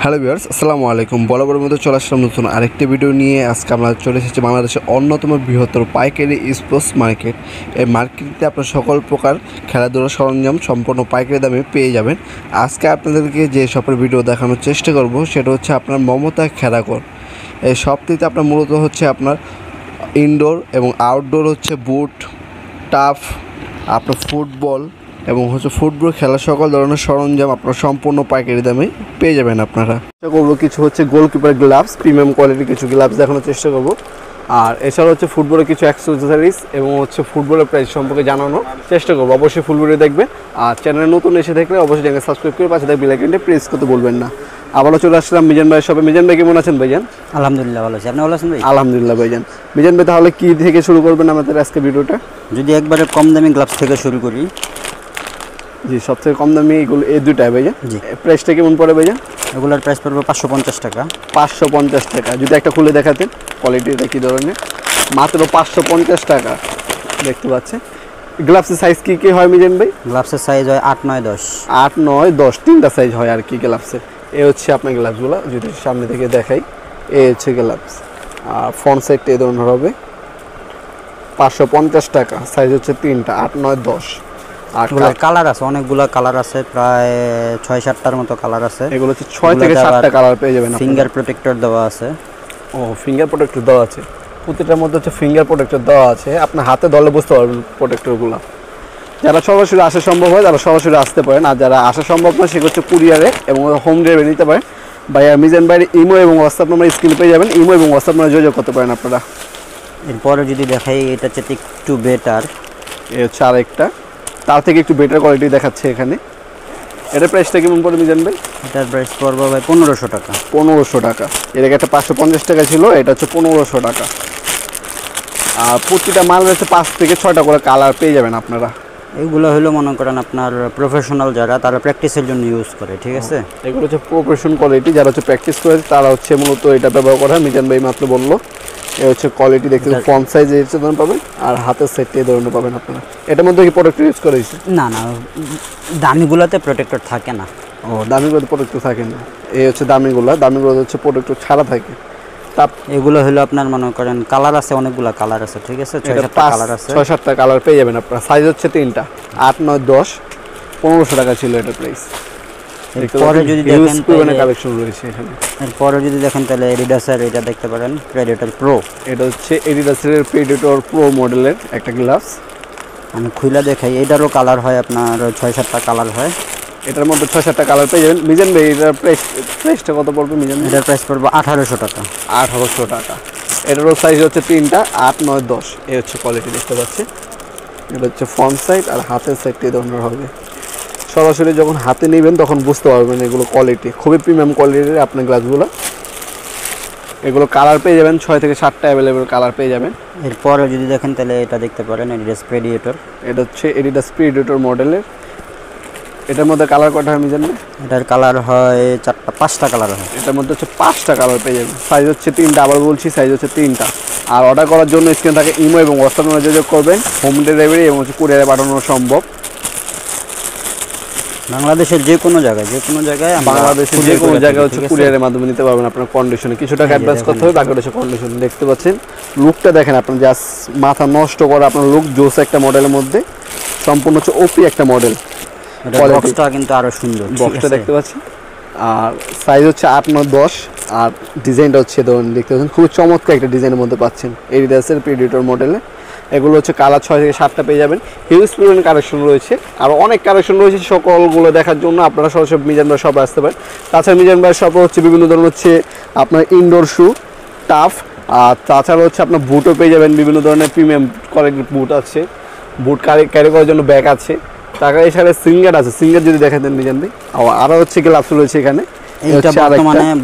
Hello viewers, আসসালামু আলাইকুম। বরাবরের মতো চলে আসলাম নতুন আরেকটি ভিডিও নিয়ে। আজকে আমরা চলে এসেছি বাংলাদেশের অন্যতম বৃহত্তর পাইকারি স্পোর্টস মার্কেট। এই মার্কেটে আপনার সকল প্রকার খেলাধুলার সরঞ্জাম সম্পূর্ণ পাইকারি দামে পেয়ে যাবেন। আজকে আপনাদেরকে যে শপের ভিডিও দেখানোর চেষ্টা করব সেটা হচ্ছে আপনার মমতা খেলাঘর। এই শপটিতে আপনার মূলত হচ্ছে আপনার ইনডোর এবং আউটডোর হচ্ছে বুট, টাফ, আপনার ফুটবল এবং হচ্ছে ফুটবল খেলার সকল ধরনের সরঞ্জাম আপনার সম্পূর্ণ পাইকারি দামে পেয়ে যাবেন। আপনারা চেষ্টা করবো কিছু হচ্ছে গোলকিপার গ্লাভস, প্রিমিয়াম কোয়ালিটির কিছু গ্লাভস দেখানোর চেষ্টা করব। আর এছাড়া হচ্ছে ফুটবলের কিছু অ্যাক্সেসরিজ এবং হচ্ছে ফুটবলের প্রাইস সম্পর্কে জানানোর চেষ্টা করবো। অবশ্যই ফুল ভিডিও দেখবেন। আর চ্যানেলে নতুন এসে থাকলে অবশ্যই চ্যানেল সাবস্ক্রাইব করে পাশে বেল আইকনটা প্রেস করতে বলবেন না। আবারও চলে আসলাম মিজান ভাইয়ের শপে। মিজান ভাই কেমন আছেন ভাইজান? আলহামদুলিল্লাহ ভালো আছি। আপনি ভালো আছেন ভাই? আলহামদুলিল্লাহ ভাইজান। মিজান ভাই তাহলে কি থেকে শুরু করবেন আমাদের আজকে ভিডিওটা? যদি একবারে কম দামি গ্লাভস থেকে শুরু করি। জি, সবথেকে কম দামি এগুলো এই দুটাই ভাইজান। জি। প্রাইসটা কেমন পড়ে ভাইজান? এগুলোর প্রাইস পড়বে 550 টাকা। 550 টাকা। যদি একটা খুলে দেখাতেন কোয়ালিটিটা কী ধরনের। মাত্র 550 টাকা দেখতে পাচ্ছেন। গ্লাভসের সাইজ কী কী হয় মিজান ভাই? গ্লাভসের সাইজ হয় 8, 9, 10। 8, 9, 10 তিনটা সাইজ হয় আর কি গ্লাভসের। এই হচ্ছে আপনার গ্লাভসগুলো, যদি সামনে থেকে দেখাই। এই হচ্ছে গ্লাভস। আর ফ্রন্ট সাইডটা এই ধরনের হবে। 550 টাকা। সাইজ হচ্ছে তিনটা, 8, 9, 10। আর কালার আছে, অনেকগুলো কালার আছে, প্রায় 6-7টার মতো কালার আছে। এগুলো হচ্ছে 6 থেকে 7টা কালার পেয়ে যাবেন। ফিঙ্গার প্রোটেক্টর দেওয়া আছে। ও, ফিঙ্গার প্রোটেক্টর দেওয়া আছে। প্রতিটার মধ্যে হচ্ছে ফিঙ্গার প্রোটেক্টর দেওয়া আছে। আপনার হাতে ধরলে বুঝতে পারবেন প্রোটেক্টরগুলো। যারা সরাসরি আসা সম্ভব হয় তারা সরাসরি আসতে পারেন। আর যারা আসা সম্ভব নয় সেগুলো হচ্ছে কুরিয়ারে এবং হোম ডেলিভারি নিতে পারেন। ভাইয়া মিজান ভাইয়ের ইমো এবং হোয়াটসঅ্যাপ নাম্বার স্ক্রিনে পেয়ে যাবেন। ইমো এবং হোয়াটসঅ্যাপ নাম্বারে যোগাযোগ করতে পারেন আপনারা। এরপরে যদি দেখাই, এটা হচ্ছে একটু বেটার। এই হচ্ছে আরেকটা, তার থেকে একটু বেটার কোয়ালিটি দেখাচ্ছে এখানে। এটার প্রাইসটা কেমন পড়ে মিজান ভাই? এটার প্রাইস পড়বে ভাই 1500 টাকা। 1500 টাকা। এর আগে একটা 550 টাকা ছিল, এটা হচ্ছে 1500 টাকা। আর প্রতিটা মাল রয়েছে 5 থেকে 6টা করে কালার পেয়ে যাবেন আপনারা। এগুলো হলো মনে করেন আপনার প্রফেশনাল যারা, তারা প্র্যাকটিসের জন্য ইউজ করে, ঠিক আছে? এগুলো হচ্ছে প্রফেশনাল কোয়ালিটি। যারা হচ্ছে প্র্যাকটিস করে তারা হচ্ছে মূলত এটা ব্যবহার করে। মিজান ভাই মাত্র বললো। এই হচ্ছে কোয়ালিটি দেখতে ফ্রন্ট সাইজ এই ধরনের পাবেন, আর হাতের সাইডটা এই ধরনের পাবেন আপনারা। এটার মধ্যে কি প্রোটেক্টর ইউজ করা হয়েছে? না, দামিগুলোতে প্রোটেক্টর থাকে না। ও, দামিগুলোতে প্রোটেক্টর থাকে না। এই হচ্ছে দামিগুলো হচ্ছে প্রোটেক্টর ছাড়া থাকে। এগুলো হলো আপনার মনে করেন কালার আছে, অনেকগুলো কালার আছে, ঠিক আছে? 6-7টা কালার আছে। 6-7টা কালার পেয়ে যাবেন আপনারা। সাইজ হচ্ছে তিনটা, 8, 9, 10। 1500 টাকা ছিল এটা প্রাইস। এরপরে যদি দেখেন কালেকশন রয়েছে এখানে। এরপরে যদি দেখেন তাহলে এডিডাসের এটা দেখতে পারেন, প্রেডেটর প্রো। এটা হচ্ছে এডিডাসের প্রেডেটর প্রো মডেলের একটা গ্লাভস। আমি খুলে দেখাই। এটারও কালার হয় আপনার 6-7টা কালার হয়। এটার মধ্যে 6-7টা কালার পেয়ে যাবেন। মিজান ভাই এটার প্রাইসটা কত পড়বে মিজান? এটার প্রাইস পড়বে 1800 টাকা। 1800 টাকা। এটারও সাইজ হচ্ছে তিনটা, 8, 9, 10। এই হচ্ছে কোয়ালিটি দেখতে পাচ্ছেন। এটা হচ্ছে ফ্রন্ট সাইড আর হাতের সাইডটা এই ধরনের হবে। সরাসরি যখন হাতে নেবেন তখন বুঝতে পারবেন এগুলো কোয়ালিটি খুবই প্রিমিয়াম কোয়ালিটির আপনার গ্লাসগুলো। এগুলো কালার পেয়ে যাবেন 6 থেকে 7টা অ্যাভেলেবেল কালার পেয়ে যাবেন। এরপরে যদি দেখেন তাহলে এটা দেখতে পারেন এডিডাস প্রেডিয়েটর। এটা হচ্ছে এডিডাস প্রেডিয়েটর মডেলের। এটার মধ্যে কালার কটা হয় জানেন? এটার কালার হয় 5টা কালার হয়। এটার মধ্যে হচ্ছে 5টা কালার পেয়ে যাবেন। সাইজ হচ্ছে তিনটা, আবার বলছি সাইজ হচ্ছে তিনটা। আর অর্ডার করার জন্য স্ক্রিনে থাকে ইমো এবং হোয়াটসঅ্যাপ নাম্বারে যোগাযোগ করবেন। হোম ডেলিভারি এবং কুরিয়ারে পাঠানো সম্ভব। বাংলাদেশের যে কোনো জায়গায় বাংলাদেশের যে কোনো জায়গায় হচ্ছে কুরিয়ারের মাধ্যমে নিতে পারবেন আপনার কন্ডিশনে। কিছু টাকা অ্যাডভান্স করতে হবে, বাকিটা হচ্ছে কন্ডিশন। দেখতে পাচ্ছেন লুকটা দেখেন, আপনার জাস্ট মাথা নষ্ট করা আপনার লুক। জোস একটা মডেলের মধ্যে সম্পূর্ণ হচ্ছে ওপি একটা মডেল। বক্সটা কিন্তু আরো সুন্দর, বক্সটা দেখতে পাচ্ছেন। আর সাইজ হচ্ছে 8, 9, 10। আর ডিজাইনটা হচ্ছে ধরুন দেখতে পাচ্ছেন খুব চমৎকার একটা ডিজাইনের মধ্যে পাচ্ছেন এডিডাসের প্রেডিয়েটর মডেলে। এগুলো হচ্ছে কালার 6 থেকে 7টা পেয়ে যাবেন। হিউজ পরিমাণ কালেকশন রয়েছে, আর অনেক কালেকশন রয়েছে। সকলগুলো দেখার জন্য আপনারা সরাসরি মিজান ভাই শপে আসতে পারেন। তাছাড়া মিজান ভাই শপে হচ্ছে বিভিন্ন ধরনের হচ্ছে আপনার ইনডোর শু, টাফ, আর তাছাড়া হচ্ছে আপনার বুটও পেয়ে যাবেন। বিভিন্ন ধরনের প্রিমিয়াম কোয়ালিটির বুট আছে, বুট ক্যারি করার জন্য ব্যাগ আছে। তাছাড়া এছাড়া সিঙ্গার আছে। সিঙ্গার যদি দেখাতেন মিজান ভাই। আরও হচ্ছে গ্লাভস রয়েছে এখানে। এটা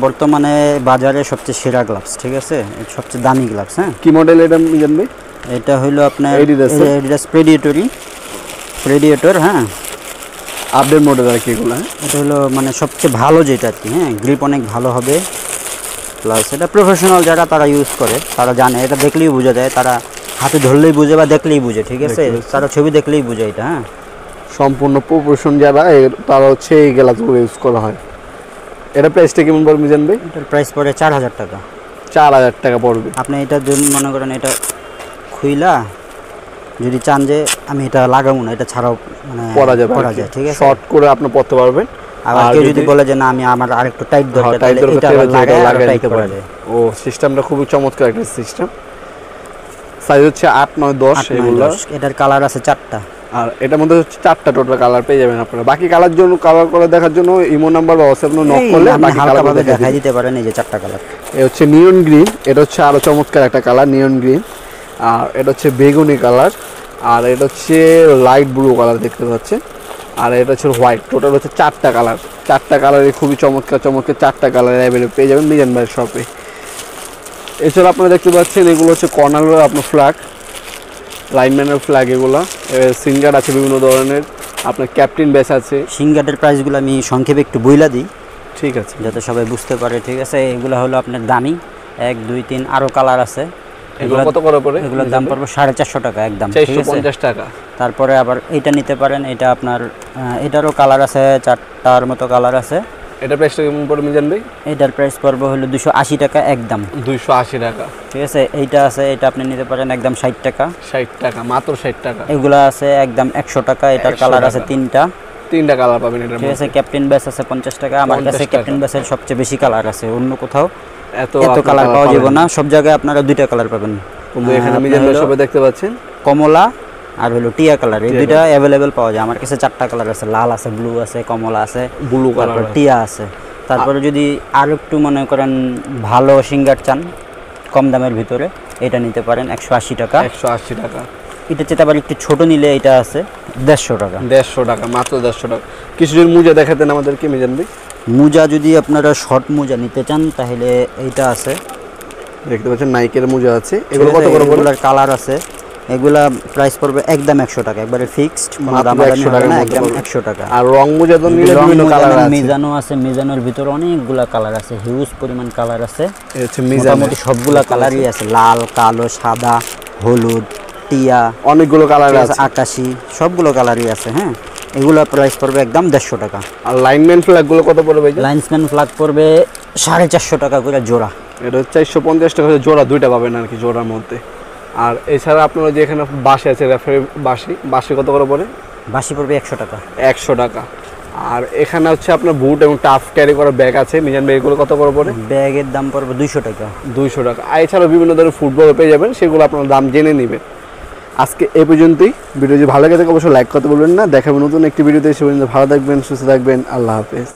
বর্তমানে বাজারে সবচেয়ে সেরা গ্লাভস, ঠিক আছে? সবচেয়ে দামি গ্লাভস। হ্যাঁ, কি মডেল এটা মিজান ভাই? এটা হলো আপনার এডিডাস প্রেডিয়েটর। হ্যাঁ, আপডেট মডেল আর কি এগুলো। এটা হলো মানে সবচেয়ে ভালো যেটা আর কি। হ্যাঁ, গ্রিপ অনেক ভালো হবে, প্লাস এটা প্রফেশনাল যারা তারা ইউজ করে তারা জানে। এটা দেখলেই বোঝা যায়, তারা হাতে ধরলেই বুঝে বা দেখলেই বুঝে, ঠিক আছে? তারা ছবি দেখলেই বুঝে এটা। হ্যাঁ, সম্পূর্ণ প্রফেশন যারা তারা হচ্ছে এই গ্লাসগুলো ইউজ করা হয়। এটা প্রাইসটা কেমন পড়বে মিজান ভাই? এটার প্রাইস পড়ে 4000 টাকা। 4000 টাকা পড়বে। আপনি এটা যদি মনে করেন এটা খুইলা যদি চান যে আমি এটা লাগাবো না, এটা ছাড়াও মানে পরা যায়, ঠিক আছে। শর্ট করে আপনি পরতে পারবেন। আবার কেউ যদি বলে যে না আমি আমার আরেকটু টাইট দরকার, তাহলে এটা লাগায় টাইট করা যায়। ও সিস্টেমটা খুবই চমৎকার একটা সিস্টেম। সাইজ হচ্ছে 8, 9, 10 এগুলো। এটার কালার আছে 4টা, আর এটার মধ্যে হচ্ছে 4টা টোটাল কালার পেয়ে যাবেন আপনারা। বাকি কালার জন্য কালার করে দেখার জন্য ইমো নাম্বার বা হোয়াটসঅ্যাপ নক করলে বাকি কালার দেখাই দিতে পারেন। এই যে 4টা কালার। এই হচ্ছে নিয়ন গ্রিন, এটা হচ্ছে আরো চমৎকার একটা কালার নিয়ন গ্রিন। আর এটা হচ্ছে বেগুনি কালার, আর এটা হচ্ছে লাইট ব্লু কালার দেখতে পাচ্ছেন, আর এটা হচ্ছে হোয়াইট। টোটাল হচ্ছে 4টা কালার। 4টা কালারে খুবই চমৎকার 4টা কালার অ্যাভেলেবল পেয়ে যাবেন মিজান ভাইয়ের শপে। এছাড়া আপনারা দেখতে পাচ্ছেন এগুলো হচ্ছে কর্নারের আপনার ফ্ল্যাগ, লাইনম্যানের ফ্ল্যাগ। এগুলো সিঙ্গার আছে বিভিন্ন ধরনের, আপনার ক্যাপ্টেন ব্যাচ আছে। সিঙ্গারের প্রাইসগুলো আমি সংক্ষেপে একটু বইলা দিই, ঠিক আছে, যাতে সবাই বুঝতে পারে। ঠিক আছে, এগুলো হলো আপনার দামি 1, 2, 3 আরও কালার আছে। এগুলো কত করে পড়ে? এগুলোর দাম পড়বে 450 টাকা একদম, 450 টাকা। তারপরে আবার এইটা নিতে পারেন, এটা আপনার এটারও কালার আছে 4টার মতো কালার আছে। এটা প্রাইসটা কেমন পড়বে মিজান ভাই? এটার প্রাইস পড়বে হলো 280 টাকা একদম। 280 টাকা, ঠিক আছে। এইটা আছে, এটা আপনি নিতে পারেন একদম 60 টাকা। 60 টাকা, মাত্র 60 টাকা। এগুলো আছে একদম 100 টাকা। এটার কালার আছে 3টা কালার পাবেন এটার ঠিক আছে। ক্যাপ্টেন ব্যাস আছে 50 টাকা। আমার কাছে ক্যাপ্টেন ব্যাসের সবচেয়ে বেশি কালার আছে, অন্য কোথাও এত কালার পাওয়া যাবে না। সব জায়গায় আপনারা 2টা কালার পাবেন। কিন্তু এখানে মিজান ভাই সবাই দেখতে পাচ্ছেন কমলা আর হলো টিয়া কালার, এই দুইটা অ্যাভেলেবেল পাওয়া যায়। আমার কাছে 4টা কালার আছে, লাল আছে, ব্লু আছে, কমলা আছে, ব্লু কালার, টিয়া আছে। তারপরে যদি আর একটু মনে করেন ভালো সিঙ্গার চান কম দামের ভিতরে, এটা নিতে পারেন 180 টাকা। 180 টাকা। এটা চেয়ে আবার একটু ছোট নিলে এটা আছে 150 টাকা। 150 টাকা, মাত্র 150 টাকা। কিছু যদি মোজা দেখাতেন আমাদেরকে মিজান ভাই। মোজা যদি আপনারা শর্ট মোজা নিতে চান তাহলে এইটা আছে, দেখতে পাচ্ছেন নাইকের মোজা আছে। এগুলো কত করে পড়বে? কালার আছে, এগুলা প্রাইস পড়বে একদম 100 টাকা, একবারে ফিক্সড, কোনো দাম না, একদম 100 টাকা। আর রং মোজা তো নিলে বিভিন্ন কালার আছে। মিজানো আছে, মিজানোর ভিতরে অনেকগুলা কালার আছে, হিউজ পরিমাণ কালার আছে। এই হচ্ছে মিজানো, মোটামুটি সবগুলা কালারই আছে, লাল, কালো, সাদা, হলুদ, টিয়া, অনেকগুলো কালার আছে, আকাশী, সবগুলো কালারই আছে। হ্যাঁ, এগুলা প্রাইস পড়বে একদম 150 টাকা। আর লাইনম্যান ফ্ল্যাগ গুলো কত পড়বে? লাইন্সম্যান ফ্ল্যাগ পড়বে 450 টাকা করে জোড়া। এটা 450 টাকা করে জোড়া, দুইটা পাবেন আর কি জোড়ার মধ্যে। আর এছাড়া আপনারা যে এখানে বাঁশি আছে, রেফারি বাঁশি কত করে পড়ে? বাঁশি পড়বে 100 টাকা। 100 টাকা। আর এখানে হচ্ছে আপনার বুট এবং টাফ ক্যারি করা ব্যাগ আছে মিজান ভাই, এগুলো কত করে পড়ে? ব্যাগের দাম পড়বে 200 টাকা। 200 টাকা। আর এছাড়াও বিভিন্ন ধরনের ফুটবল পেয়ে যাবেন, সেগুলো আপনার দাম জেনে নেবেন। আজকে এই পর্যন্তই। ভিডিও যদি ভালো লাগে থাকে অবশ্যই লাইক করতে বলবেন না। দেখাবেন নতুন একটি ভিডিওতে। সে পর্যন্ত ভালো থাকবেন, সুস্থ থাকবেন। আল্লাহ হাফেজ।